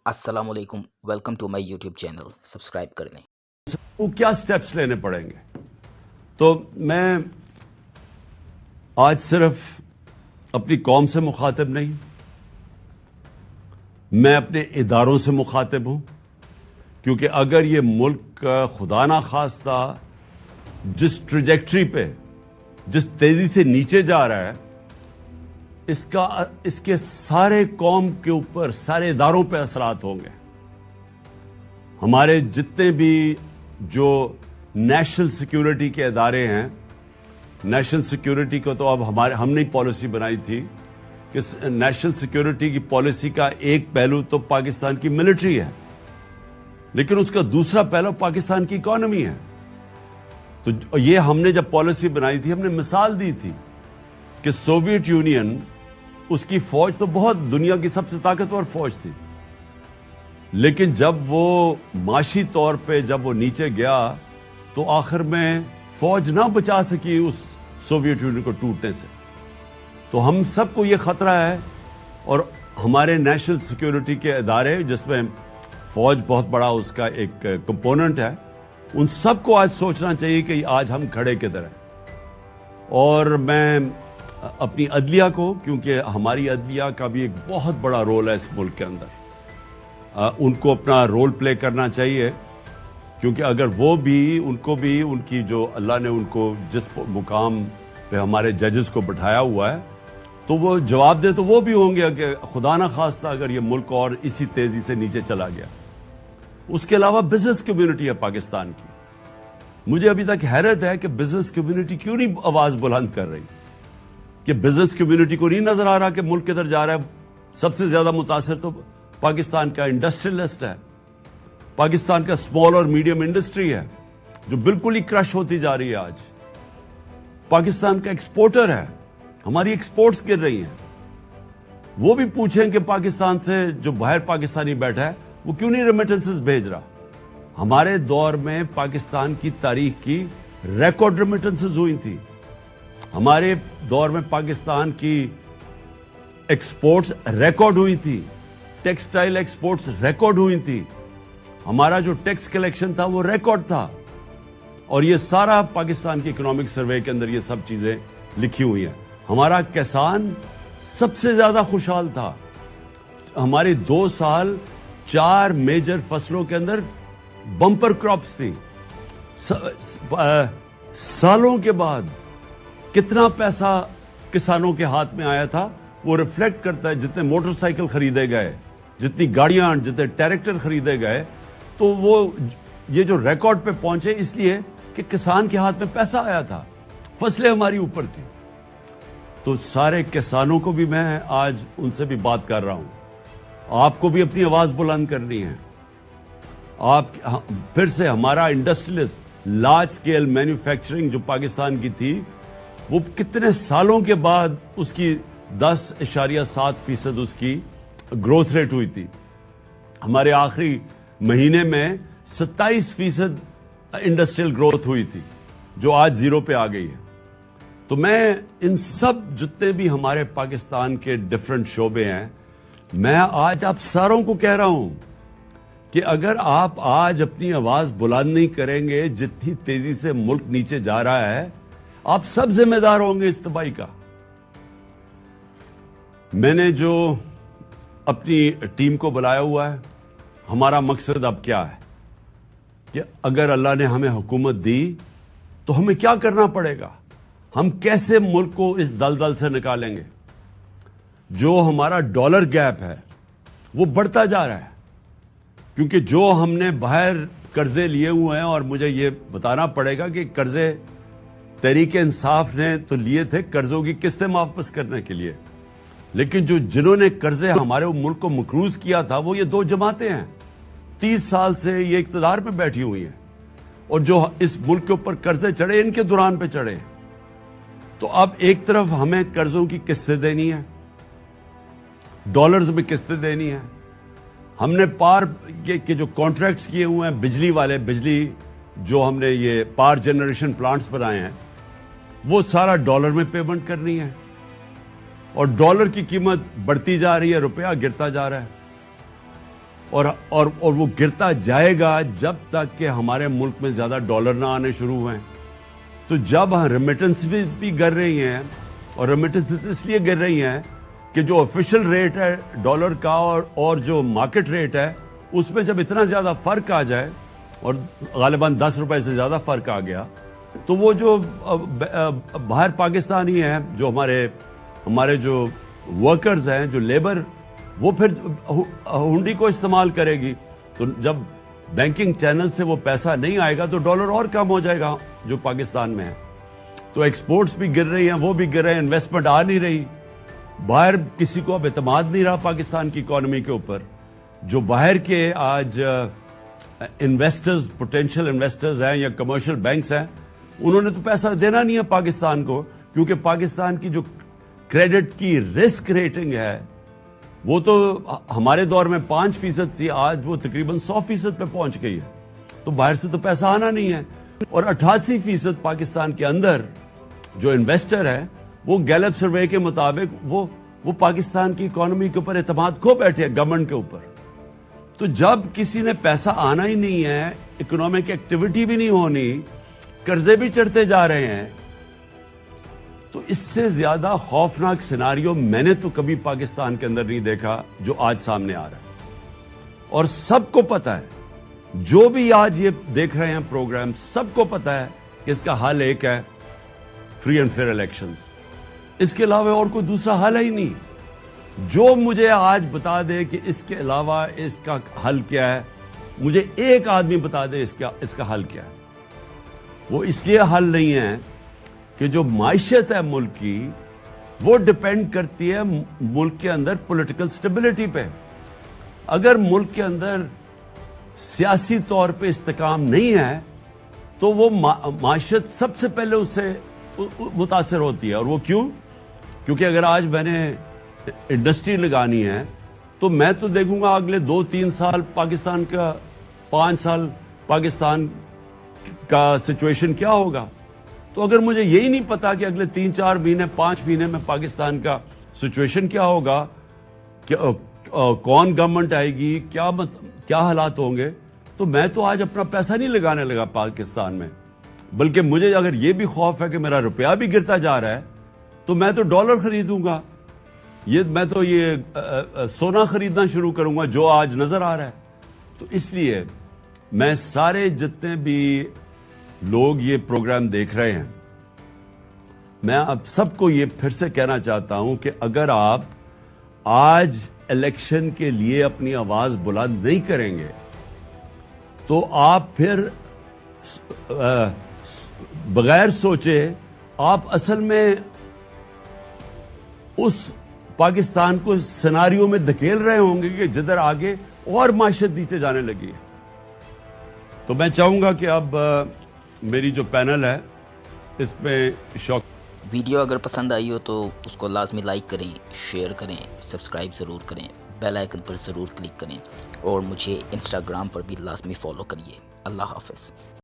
अस्सलाम वालेकुम, welcome to my YouTube channel. Subscribe कर दें। वो क्या स्टेप्स लेने पड़ेंगे। तो मैं आज सिर्फ अपनी कौम से मुखातिब नहीं, मैं अपने इदारों से मुखातिब हूं, क्योंकि अगर ये मुल्क खुदा ना खास्ता जिस ट्रेजेक्टरी पे, जिस तेजी से नीचे जा रहा है, इसके सारे कौम के ऊपर, सारे इदारों पे असरात होंगे। हमारे जितने भी जो नेशनल सिक्योरिटी के इदारे हैं, नेशनल सिक्योरिटी को तो अब हमने ही पॉलिसी बनाई थी कि नेशनल सिक्योरिटी की पॉलिसी का एक पहलू तो पाकिस्तान की मिलिट्री है, लेकिन उसका दूसरा पहलू पाकिस्तान की इकोनॉमी है। तो ये हमने जब पॉलिसी बनाई थी, हमने मिसाल दी थी कि सोवियत यूनियन, उसकी फौज तो बहुत दुनिया की सबसे ताकतवर फौज थी, लेकिन जब वो माशी तौर पे जब वो नीचे गया तो आखिर में फौज ना बचा सकी उस सोवियत यूनियन को टूटने से। तो हम सबको ये खतरा है, और हमारे नेशनल सिक्योरिटी के इदारे, जिसमें फौज बहुत बड़ा उसका एक कंपोनेंट है, उन सबको आज सोचना चाहिए कि आज हम खड़े किधर हैं। और मैं अपनी अदलिया को, क्योंकि हमारी अदलिया का भी एक बहुत बड़ा रोल है इस मुल्क के अंदर, उनको अपना रोल प्ले करना चाहिए, क्योंकि अगर उनको भी उनकी जो अल्लाह ने उनको जिस मुकाम पे हमारे जजेस को बिठाया हुआ है, तो वो जवाब दे तो वो भी होंगे कि खुदा ना खास्ता अगर ये मुल्क और इसी तेजी से नीचे चला गया। उसके अलावा बिजनेस कम्युनिटी है पाकिस्तान की। मुझे अभी तक हैरत है कि बिजनेस कम्युनिटी क्यों नहीं आवाज बुलंद कर रही, कि बिजनेस कम्युनिटी को नहीं नजर आ रहा कि मुल्क किधर जा रहा है। सबसे ज्यादा मुतासिर तो पाकिस्तान का इंडस्ट्रियलिस्ट है, पाकिस्तान का स्मॉल और मीडियम इंडस्ट्री है, जो बिल्कुल ही क्रश होती जा रही है। आज पाकिस्तान का एक्सपोर्टर है, हमारी एक्सपोर्ट्स गिर रही हैं। वो भी पूछें कि पाकिस्तान से जो बाहर पाकिस्तानी बैठा है वो क्यों नहीं रेमिटेंसेस भेज रहा। हमारे दौर में पाकिस्तान की तारीख की रिकॉर्ड रेमिटेंसेस हुई थी। हमारे दौर में पाकिस्तान की एक्सपोर्ट्स रिकॉर्ड हुई थी, टेक्सटाइल एक्सपोर्ट्स रिकॉर्ड हुई थी, हमारा जो टैक्स कलेक्शन था वो रिकॉर्ड था। और ये सारा पाकिस्तान की इकोनॉमिक सर्वे के अंदर ये सब चीजें लिखी हुई हैं। हमारा किसान सबसे ज्यादा खुशहाल था। हमारे 2 साल 4 मेजर फसलों के अंदर बम्पर क्रॉप्स थी। सालों के बाद कितना पैसा किसानों के हाथ में आया था, वो रिफ्लेक्ट करता है। जितने मोटरसाइकिल खरीदे गए, जितनी गाड़ियां, जितने ट्रैक्टर खरीदे गए, तो वो ये जो रिकॉर्ड पे पहुंचे इसलिए कि किसान के हाथ में पैसा आया था, फसलें हमारी ऊपर थी। तो सारे किसानों को भी मैं आज उनसे भी बात कर रहा हूं, आपको भी अपनी आवाज बुलंद करनी है। आप फिर से हमारा इंडस्ट्रियलिस्ट, लार्ज स्केल मैन्युफैक्चरिंग जो पाकिस्तान की थी, वो कितने सालों के बाद उसकी 10.7% उसकी ग्रोथ रेट हुई थी। हमारे आखिरी महीने में 27% इंडस्ट्रियल ग्रोथ हुई थी, जो आज 0 पे आ गई है। तो मैं इन सब जितने भी हमारे पाकिस्तान के डिफरेंट शोबे हैं, मैं आज आप सारों को कह रहा हूं कि अगर आप आज अपनी आवाज बुलंद नहीं करेंगे, जितनी तेजी से मुल्क नीचे जा रहा है, आप सब जिम्मेदार होंगे इस तबाही का। मैंने जो अपनी टीम को बुलाया हुआ है, हमारा मकसद अब क्या है कि अगर अल्लाह ने हमें हुकूमत दी तो हमें क्या करना पड़ेगा, हम कैसे मुल्क को इस दलदल से निकालेंगे। जो हमारा डॉलर गैप है वो बढ़ता जा रहा है, क्योंकि जो हमने बाहर कर्जे लिए हुए हैं, और मुझे ये बताना पड़ेगा कि कर्जे तहरीके इंसाफ ने तो लिए थे कर्जों की किस्तें वापस करने के लिए, लेकिन जिन्होंने कर्जे हमारे मुल्क को मकरूज किया था वो ये 2 जमातें हैं। 30 साल से ये इक्तदार में बैठी हुई हैं, और जो इस मुल्क के ऊपर कर्जे चढ़े, इनके दौरान पे चढ़े। तो अब एक तरफ हमें कर्जों की किस्तें देनी है, डॉलर्स में किस्तें देनी है। हमने पार के जो कॉन्ट्रैक्ट्स किए हुए हैं बिजली वाले, बिजली जो हमने ये पावर जनरेशन प्लांट्स बनाए हैं, वो सारा डॉलर में पेमेंट करनी है, और डॉलर की कीमत बढ़ती जा रही है, रुपया गिरता जा रहा है। اور وہ گرتا جائے گا جب تک کہ ہمارے ملک میں زیادہ ڈالر نہ آنے شروع ہوئے. تو جب ریمیٹنس بھی گر رہی ہیں, اور ریمیٹنس اس لیے گر رہی ہیں کہ جو آفیشیل ریٹ ہے ڈالر کا اور جو مارکیٹ ریٹ ہے اس میں جب اتنا زیادہ فرق آ جائے, اور غالباً 10 روپے سے زیادہ فرق آ گیا, تو وہ جو باہر پاکستانی ہیں, جو ہمارے جو ورکرز ہیں, جو لیبر, وہ پھر ہنڈی کو استعمال کرے گی. تو جب بینکنگ چینل سے وہ پیسہ نہیں آئے گا تو ڈالر اور کم ہو جائے گا جو پاکستان میں ہے. تو ایکسپورٹس بھی گر رہی ہیں, وہ بھی گر رہے ہیں, انویسٹمنٹ آ نہیں رہی, باہر کسی کو اب اعتماد نہیں رہا پاکستان کی اکانومی کے اوپر. جو باہر کے آج انویسٹرز, پوٹینشیل انویسٹرز ہیں یا کمرشل بینکس ہیں, انہوں نے تو پیسہ دینا نہیں ہے پاکستان کو, کیونکہ پاکستان کی جو کریڈٹ کی رسک ریٹنگ ہے وہ تو ہمارے دور میں 5% تھی, آج وہ تقریباً 100% پہ پہنچ گئی ہے. تو باہر سے تو پیسہ آنا نہیں ہے. اور 88% پاکستان کے اندر جو انویسٹر ہے وہ گیلپ سروے کے مطابق وہ پاکستان کی اکانومی کے اوپر اعتماد کھو بیٹھے ہیں, گورنمنٹ کے اوپر. تو جب کسی نے پیسہ آنا ہی نہیں ہے, اکنامک ایکٹیویٹی بھی نہیں ہونی, قرضے بھی چڑھتے جا رہے ہیں, تو اس سے زیادہ خوفناک سیناریو میں نے تو کبھی پاکستان کے اندر نہیں دیکھا جو آج سامنے آ رہا ہے. اور سب کو پتا ہے, جو بھی آج یہ دیکھ رہے ہیں پروگرام, سب کو پتا ہے کہ اس کا حل ایک ہے, فری اینڈ فیئر الیکشنز. اس کے علاوہ اور کوئی دوسرا حل ہی نہیں. جو مجھے آج بتا دے کہ اس کے علاوہ اس کا حل کیا ہے, مجھے ایک آدمی بتا دے اس کا حل کیا ہے. وہ اس لیے حل نہیں ہے کہ جو معیشت ہے ملک کی وہ ڈپینڈ کرتی ہے ملک کے اندر پولیٹیکل سٹیبلٹی پہ. اگر ملک کے اندر سیاسی طور پہ استحکام نہیں ہے تو وہ معیشت سب سے پہلے اس سے متاثر ہوتی ہے. اور وہ کیوں؟ کیونکہ اگر آج میں نے انڈسٹری لگانی ہے تو میں تو دیکھوں گا اگلے 2-3 سال پاکستان کا, 5 سال پاکستان کا سچویشن کیا ہوگا. تو اگر مجھے یہی نہیں پتا کہ اگلے 3-4 مہینے 5 مہینے میں پاکستان کا سچویشن کیا ہوگا, کون گورنمنٹ آئے گی, کیا حالات ہوں گے, تو میں تو آج اپنا پیسہ نہیں لگانے لگا پاکستان میں. بلکہ مجھے اگر یہ بھی خوف ہے کہ میرا روپیہ بھی گرتا جا رہا ہے تو میں تو ڈالر خریدوں گا, میں تو سونا خریدنا شروع کروں گا جو آج نظر آ رہا ہے. تو اس لیے میں سارے جتنے بھی لوگ یہ پروگرام دیکھ رہے ہیں, میں اب سب کو یہ پھر سے کہنا چاہتا ہوں کہ اگر آپ آج الیکشن کے لیے اپنی آواز بلند نہیں کریں گے تو آپ پھر بغیر سوچے آپ اصل میں اس پاکستان کو سیناریو میں دھکیل رہے ہوں گے کہ جدھر آگے اور معیشت نیچے جانے لگی ہے. تو میں چاہوں گا کہ اب میری جو پینل ہے اس میں شوق. ویڈیو اگر پسند آئی ہو تو اس کو لازمی لائک کریں, شیئر کریں, سبسکرائب ضرور کریں, بیل آئیکن پر ضرور کلک کریں, اور مجھے انسٹاگرام پر بھی لازمی فالو کریے. اللہ حافظ.